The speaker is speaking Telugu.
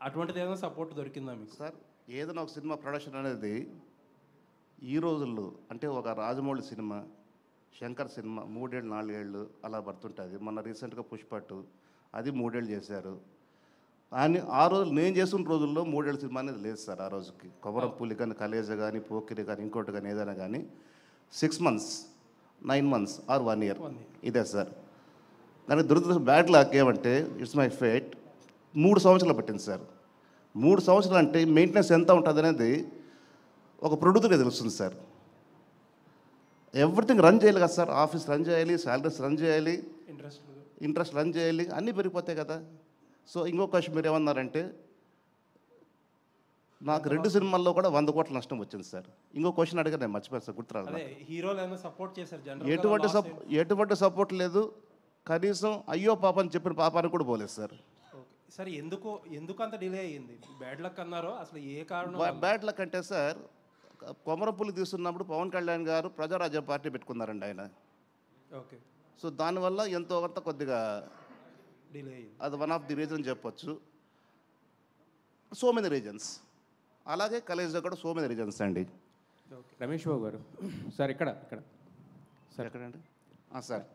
అటువంటిది ఏదైనా సపోర్ట్ దొరికిందా మీకు? సార్ ఏదైనా ఒక సినిమా ప్రొడక్షన్ అనేది ఈ రోజుల్లో అంటే ఒక రాజమౌళి సినిమా, శంకర్ సినిమా 3 ఏళ్ళు 4 ఏళ్ళు అలా పడుతుంటుంది. మొన్న రీసెంట్గా పుష్పట్టు అది 3 ఏళ్ళు చేశారు. అని ఆ రోజు నేను చేస్తున్న రోజుల్లో 3 ఏళ్ళ సినిమా అనేది లేదు సార్. ఆ రోజుకి కొమరంపులి కానీ, కలేజ కానీ, పోకిరి కానీ, ఇంకోటి కానీ ఏదైనా కానీ 6 months 9 months ఆర్ 1 year ఇదే సార్. దానికి దురదృష్టం బ్యాడ్ లాక్ ఏమంటే ఇట్స్ మై ఫేట్ 3 సంవత్సరాలు పట్టింది సార్. 3 సంవత్సరాలు అంటే మెయింటెనెన్స్ ఎంత ఉంటుంది అనేది ఒక ప్రొడ్యూసర్గా తెలుస్తుంది సార్. ఎవ్రీథింగ్ రన్ చేయాలి కదా సార్. ఆఫీస్ రన్ చేయాలి, శాలరీస్ రన్ చేయాలి, ఇంట్రెస్ట్ రన్ చేయాలి, అన్నీ పెరిగిపోతాయి కదా. సో ఇంకో క్వశ్చన్ మీరు ఏమన్నారంటే నాకు 2 సినిమాల్లో కూడా 100 కోట్ల నష్టం వచ్చింది సార్. ఇంకో క్వశ్చన్ అడిగా నేను మర్చిపోయాను సార్, గుర్తురాదు. ఎటువంటి సపోర్ట్ లేదు. కనీసం అయ్యో పాప అని చెప్పిన పాపానికి కూడా పోలేదు సార్. సార్ ఎందుకు అంత డిలే అయ్యింది? బ్యాడ్ లక్ అన్నారో అసలు ఏ కారణం? బ్యాడ్ లక్ అంటే సార్ కొమరపుల్లి తీస్తున్నప్పుడు పవన్ కళ్యాణ్ గారు ప్రజారాజ్యం పార్టీ పెట్టుకున్నారండి ఆయన. ఓకే. సో దానివల్ల ఎంతో కొంత కొద్దిగా డిలే అయ్యింది. అది వన్ ఆఫ్ ది రీజన్ చెప్పొచ్చు. So many reasons. అలాగే కలేజ్లో కూడా సో మెనీ రీజన్స్ అండి. రమేష్ బాబు గారు సార్ ఇక్కడ సార్ ఎక్కడండి సార్